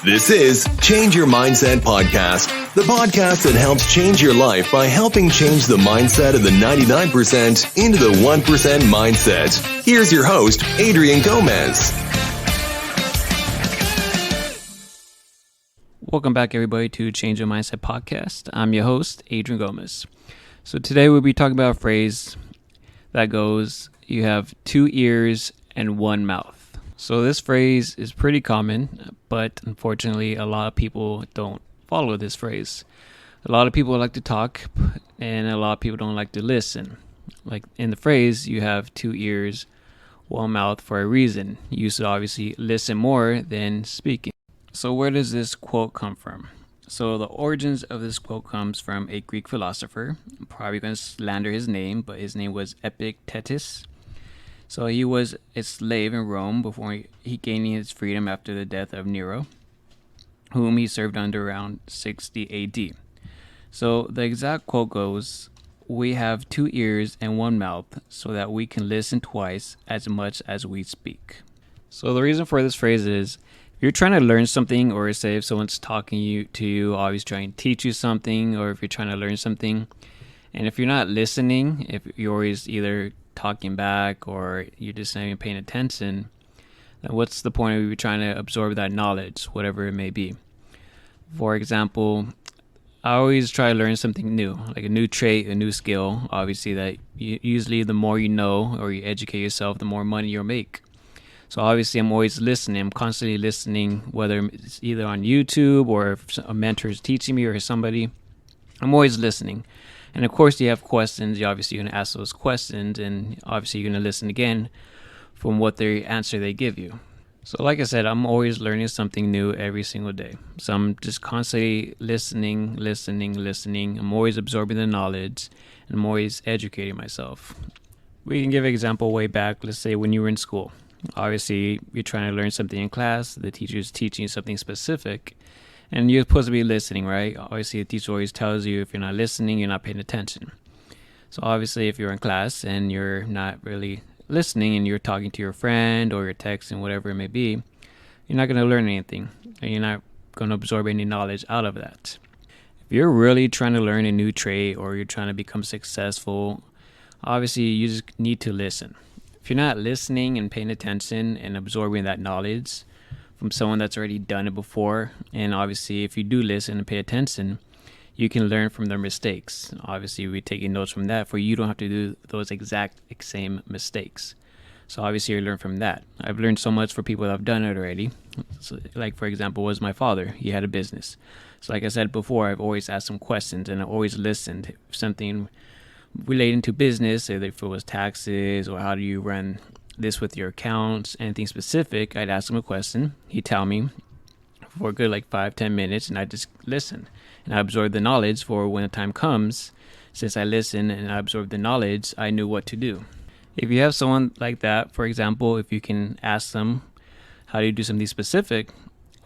This is Change Your Mindset Podcast, the podcast that helps change your life by helping change the mindset of the 99% into the 1% mindset. Here's your host, Adrian Gomez. Welcome back, everybody, to Change Your Mindset Podcast. I'm your host, Adrian Gomez. So today we'll be talking about a phrase that goes, you have two ears and one mouth. So this phrase is pretty common, but unfortunately a lot of people don't follow this phrase. A lot of people like to talk, and a lot of people don't like to listen. Like in the phrase, you have two ears, one mouth for a reason. You should obviously listen more than speaking. So where does this quote come from? So the origins of this quote comes from a Greek philosopher. I'm probably going to slander his name, but his name was Epictetus. So he was a slave in Rome before he gained his freedom after the death of Nero, whom he served under around 60 AD. So the exact quote goes, we have two ears and one mouth so that we can listen twice as much as we speak. So the reason for this phrase is, if you're trying to learn something, or say if someone's talking to you, always trying to teach you something, or if you're trying to learn something, and if you're not listening, if you're always either talking back or you're just not even paying attention, then what's the point of you trying to absorb that knowledge, whatever it may be? For example, I always try to learn something new, like a new trait, a new skill. Obviously, that usually the more you know or you educate yourself, the more money you'll make. So obviously, I'm always listening. I'm constantly listening, whether it's either on YouTube or if a mentor is teaching me or somebody. I'm always listening. And of course, you have questions. You're obviously going to ask those questions, and obviously you're going to listen again from what the answer they give you. So like I said, I'm always learning something new every single day. So I'm just constantly listening. I'm always absorbing the knowledge, and I'm always educating myself. We can give an example way back. Let's say when you were in school. Obviously, you're trying to learn something in class. The teacher's teaching you something specific, and you're supposed to be listening, right? Obviously, the teacher always tells you if you're not listening, you're not paying attention. So obviously, if you're in class and you're not really listening and you're talking to your friend or you're texting, whatever it may be, you're not going to learn anything, and you're not going to absorb any knowledge out of that. If you're really trying to learn a new trait or you're trying to become successful, obviously, you just need to listen. If you're not listening and paying attention and absorbing that knowledge from someone that's already done it before, and obviously if you do listen and pay attention, you can learn from their mistakes. Obviously, we're taking notes from that for you don't have to do those exact same mistakes. So obviously you learn from that. I've learned so much for people that have done it already. So, like for example, was my father. He had a business. So like I said before, I've always asked him questions and I always listened. If something relating to business, either if it was taxes or how do you run this with your accounts, anything specific, I'd ask him a question. He'd tell me for a good 5-10 minutes, and I just listen. And I absorb the knowledge for when the time comes. Since I listen and I absorb the knowledge, I knew what to do. If you have someone like that, for example, if you can ask them, how do you do something specific?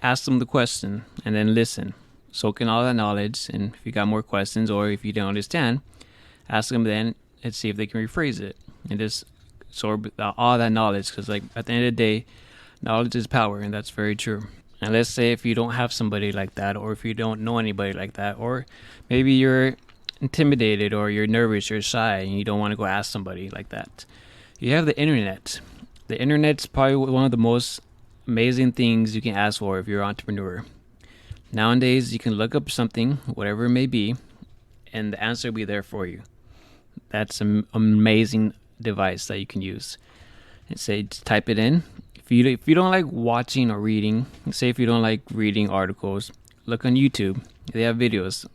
Ask them the question and then listen. Soak in all that knowledge, and if you got more questions or if you don't understand, ask them then and see if they can rephrase it and just absorb all that knowledge, because at the end of the day, knowledge is power, and that's very true. And let's say if you don't have somebody like that, or if you don't know anybody like that, or maybe you're intimidated or you're nervous, you're shy, and you don't want to go ask somebody like that. You have the internet. The internet's probably one of the most amazing things you can ask for if you're an entrepreneur. Nowadays, you can look up something, whatever it may be, and the answer will be there for you. That's an amazing device that you can use. And say, just type it in. If you don't like watching or reading, say if you don't like reading articles, look on YouTube. They have videos.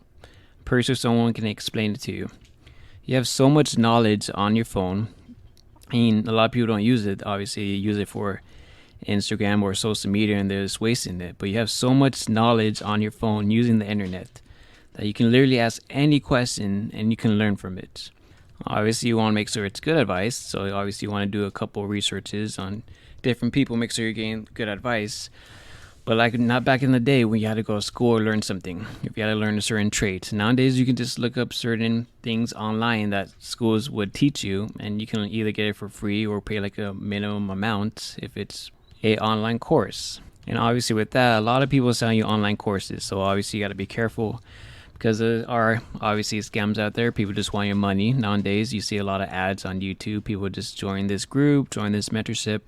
Pretty sure someone can explain it to you. You have so much knowledge on your phone. I mean, a lot of people don't use it. Obviously, you use it for Instagram or social media, and they're just wasting it. But you have so much knowledge on your phone using the internet that you can literally ask any question and you can learn from it. Obviously, you want to make sure it's good advice. So obviously, you want to do a couple researches on different people, make sure you're getting good advice. But not back in the day when you had to go to school or learn something. If you had to learn a certain trait. Nowadays, you can just look up certain things online that schools would teach you, and you can either get it for free or pay a minimum amount if it's a online course. And obviously, with that, a lot of people selling you online courses. So obviously, you got to be careful because there are obviously scams out there. People just want your money. Nowadays, you see a lot of ads on YouTube. People just join this group, join this mentorship.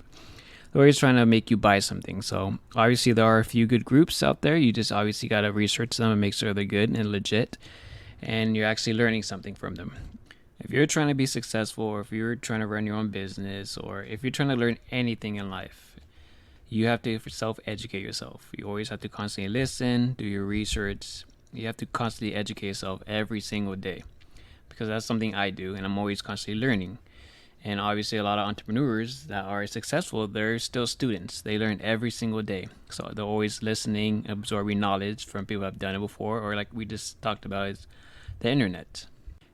They're always trying to make you buy something. So obviously, there are a few good groups out there. You just obviously got to research them and make sure they're good and legit, and you're actually learning something from them. If you're trying to be successful, or if you're trying to run your own business, or if you're trying to learn anything in life, you have to self-educate yourself. You always have to constantly listen, do your research. You have to constantly educate yourself every single day, because that's something I do, and I'm always constantly learning. And obviously, a lot of entrepreneurs that are successful, they're still students. They learn every single day. So they're always listening, absorbing knowledge from people who have done it before, or like we just talked about, is the internet.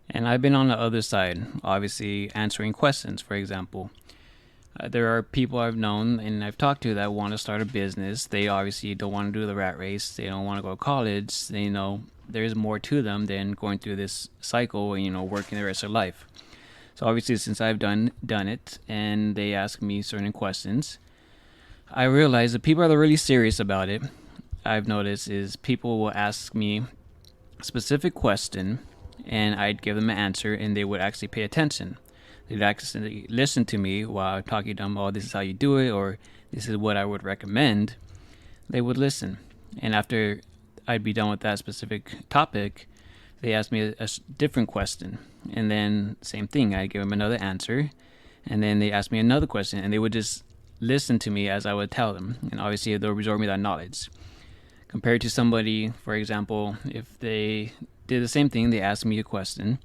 And I've been on the other side, obviously answering questions, for example. There are people I've known and I've talked to that want to start a business. They obviously don't want to do the rat race. They don't want to go to college. They know there's more to them than going through this cycle and, working the rest of their life. So obviously, since I've done it and they ask me certain questions, I realize that people are really serious about it. I've noticed is people will ask me a specific question and I'd give them an answer and they would actually pay attention. They'd actually listen to me while I'm talking to them, oh, this is how you do it, or this is what I would recommend. They would listen. And after I'd be done with that specific topic, they asked me a different question. And then same thing, I'd give them another answer. And then they asked me another question, and they would just listen to me as I would tell them. And obviously, they'll absorb me that knowledge. Compared to somebody, for example, if they did the same thing, they asked me a question,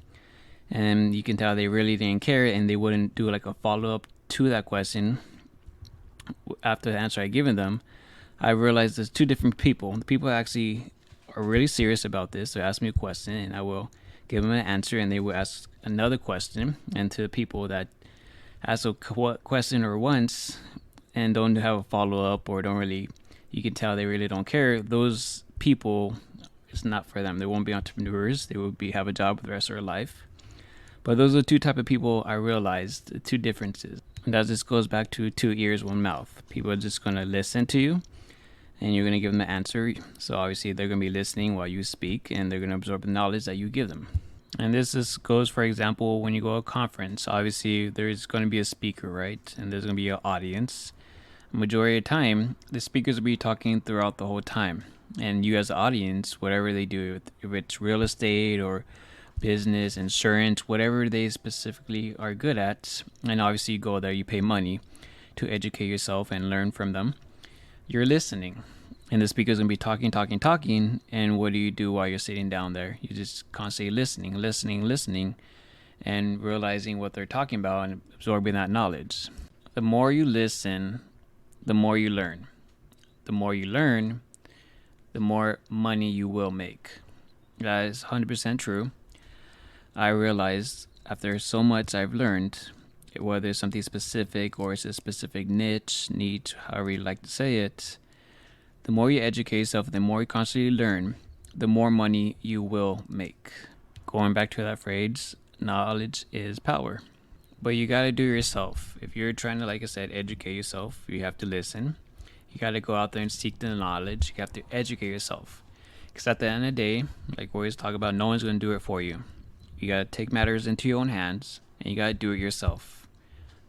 and you can tell they really didn't care, and they wouldn't do like a follow-up to that question after the answer I'd given them. I realized there's two different people. The people actually are really serious about this. They ask me a question, and I will give them an answer, and they will ask another question. And to the people that ask a question or once and don't have a follow-up, or don't really, you can tell they really don't care, those people, it's not for them. They won't be entrepreneurs. They will have a job for the rest of their life. But those are the two type of people I realized, the two differences. And that just goes back to 2 ears, 1 mouth. People are just going to listen to you, and you're going to give them the answer. So obviously they're going to be listening while you speak, and they're going to absorb the knowledge that you give them. And this just goes, for example, when you go to a conference, obviously there's going to be a speaker, right? And there's going to be an audience. Majority of the time, the speakers will be talking throughout the whole time. And you as the audience, whatever they do, if it's real estate or business, insurance, whatever they specifically are good at, and obviously you go there, you pay money to educate yourself and learn from them, you're listening. And the speaker's going to be talking, and what do you do while you're sitting down there? You're just constantly listening, and realizing what they're talking about and absorbing that knowledge. The more you listen, the more you learn. The more you learn, the more money you will make. That is 100% true. I realized after so much I've learned, whether it's something specific or it's a specific niche, however you like to say it, the more you educate yourself, the more you constantly learn, the more money you will make. Going back to that phrase, knowledge is power. But you got to do it yourself. If you're trying to, like I said, educate yourself, you have to listen. You got to go out there and seek the knowledge. You have to educate yourself. Because at the end of the day, like we always talk about, no one's going to do it for you. You got to take matters into your own hands, and you got to do it yourself.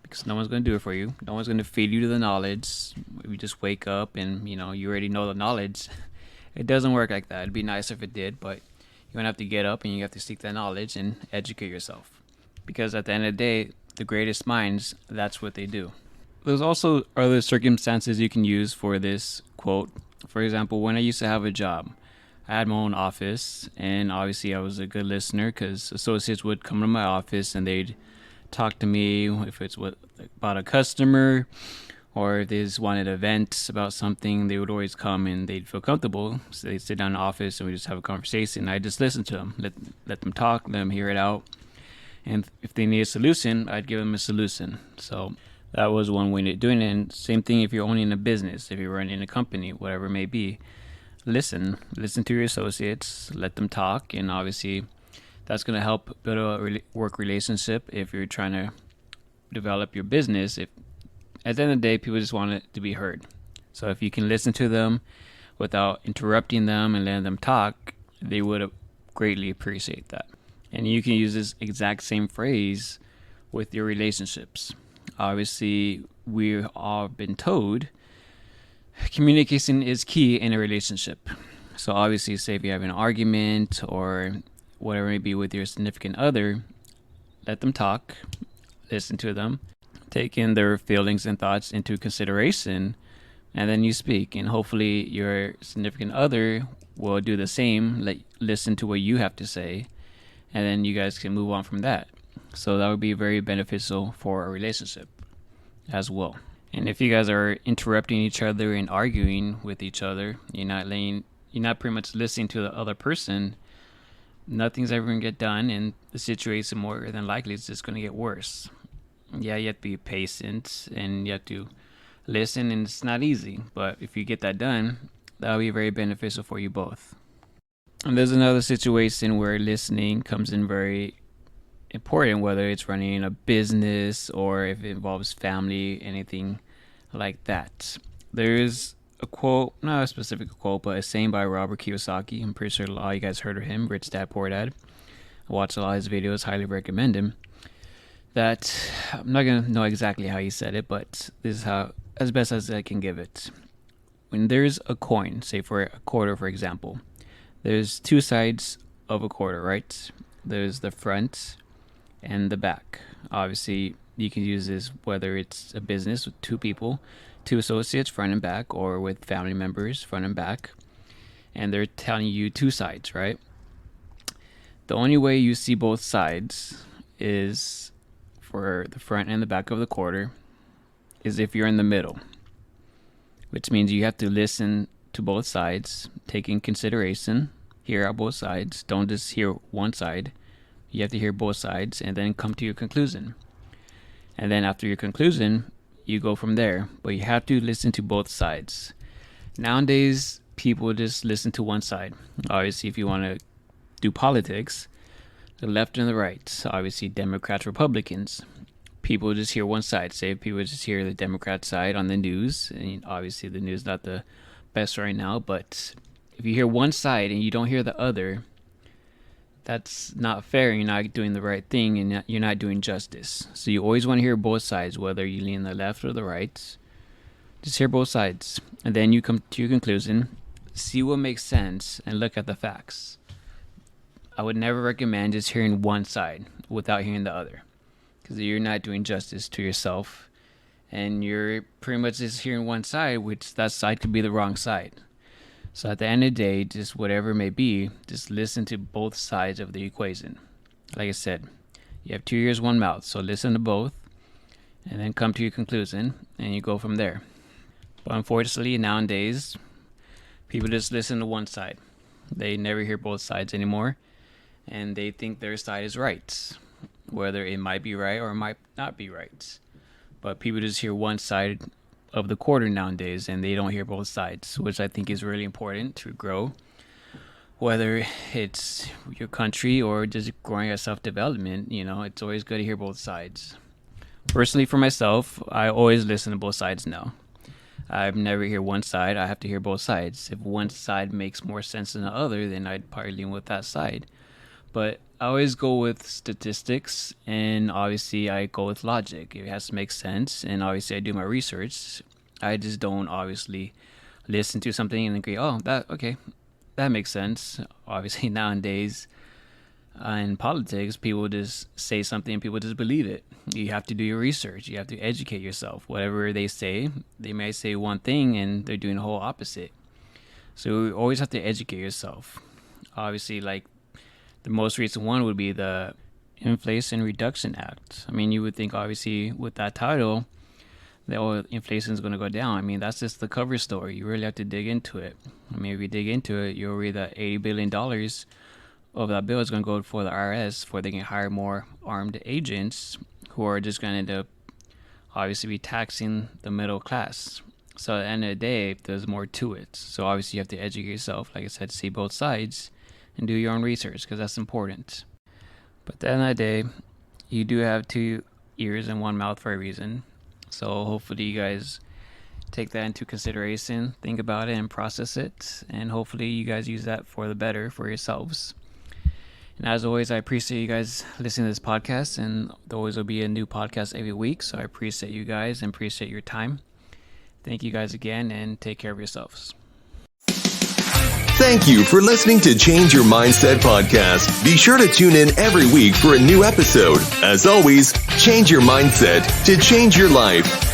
Because no one's going to do it for you. No one's going to feed you the knowledge. You just wake up and, you already know the knowledge. It doesn't work like that. It'd be nice if it did, but you're going to have to get up and you have to seek that knowledge and educate yourself. Because at the end of the day, the greatest minds, that's what they do. There's also other circumstances you can use for this quote. For example, when I used to have a job, I had my own office, and obviously I was a good listener because associates would come to my office and they'd talk to me if it's about a customer, or if they just wanted to vent about something. They would always come and they'd feel comfortable. So they'd sit down in the office and we just have a conversation. I just listen to them, let them talk, let them hear it out. And if they need a solution, I'd give them a solution. So that was one way of doing it. And same thing if you're owning a business, if you're running a company, whatever it may be. Listen to your associates, let them talk, and obviously that's going to help build a work relationship if you're trying to develop your business. If at the end of the day, people just want it to be heard. So if you can listen to them without interrupting them and letting them talk, they would greatly appreciate that. And you can use this exact same phrase with your relationships. Obviously, we've all been told communication is key in a relationship. So obviously, say if you have an argument or whatever it may be with your significant other, let them talk, listen to them, take in their feelings and thoughts into consideration, and then you speak. And hopefully your significant other will do the same, listen to what you have to say, and then you guys can move on from that. So that would be very beneficial for a relationship as well. And if you guys are interrupting each other and arguing with each other, you're not pretty much listening to the other person, nothing's ever going to get done, and the situation more than likely is just going to get worse. Yeah, you have to be patient and you have to listen, and it's not easy, but if you get that done, that'll be very beneficial for you both. And there's another situation where listening comes in very important, whether it's running a business or if it involves family, anything like that. There's a quote, not a specific quote, but a saying by Robert Kiyosaki. I'm pretty sure a lot of you guys heard of him, Rich Dad Poor Dad. I watch a lot of his videos, highly recommend him. That I'm not gonna know exactly how he said it, but this is how, as best as I can give it. When there's a coin, say for a quarter, for example, there's two sides of a quarter, right? There's the front and the back. Obviously, you can use this whether it's a business with two people, two associates, front and back, or with family members, front and back, and they're telling you two sides, right? The only way you see both sides is for the front and the back of the quarter is if you're in the middle, which means you have to listen to both sides, take in consideration, hear out both sides. Don't just hear one side. You have to hear both sides and then come to your conclusion. And then after your conclusion, you go from there. But you have to listen to both sides. Nowadays, people just listen to one side. Obviously, if you want to do politics, the left and the right, obviously Democrats, Republicans, people just hear one side. Say people just hear the Democrat side on the news, and obviously the news is not the best right now, but if you hear one side and you don't hear the other, that's not fair. You're not doing the right thing, and you're not doing justice. So you always want to hear both sides, whether you lean the left or the right. Just hear both sides, and then you come to your conclusion, see what makes sense, and look at the facts. I would never recommend just hearing one side without hearing the other, because you're not doing justice to yourself, and you're pretty much just hearing one side, which that side could be the wrong side. So at the end of the day, just whatever it may be, just listen to both sides of the equation. Like I said, you have 2 ears, 1 mouth, so listen to both, and then come to your conclusion, and you go from there. But unfortunately, nowadays, people just listen to one side. They never hear both sides anymore, and they think their side is right, whether it might be right or it might not be right. But people just hear one side of the quarter nowadays, and they don't hear both sides, which I think is really important to grow, whether it's your country or just growing at self-development. It's always good to hear both sides. Personally, for myself, I always listen to both sides now. I've never hear one side. I have to hear both sides. If one side makes more sense than the other, then I'd probably lean with that side. But I always go with statistics, and obviously I go with logic. It has to make sense, and obviously I do my research. I just don't obviously listen to something and agree, oh, that makes sense. Obviously nowadays in politics, people just say something and people just believe it. You have to do your research. You have to educate yourself. Whatever they say, they may say one thing and they're doing the whole opposite. So you always have to educate yourself. Obviously, like, the most recent one would be the Inflation Reduction Act. I mean, you would think, obviously, with that title, that inflation is going to go down. I mean, that's just the cover story. You really have to dig into it. I mean, if you dig into it, you'll read that $80 billion of that bill is going to go for the IRS, for they can hire more armed agents who are just going to end up, obviously, be taxing the middle class. So at the end of the day, there's more to it. So obviously, you have to educate yourself. Like I said, see both sides and do your own research, because that's important. But at the end of the day, you do have 2 ears and 1 mouth for a reason. So hopefully you guys take that into consideration, think about it, and process it. And hopefully you guys use that for the better for yourselves. And as always, I appreciate you guys listening to this podcast, and there always will be a new podcast every week. So I appreciate you guys and appreciate your time. Thank you guys again, and take care of yourselves. Thank you for listening to Change Your Mindset podcast. Be sure to tune in every week for a new episode. As always, change your mindset to change your life.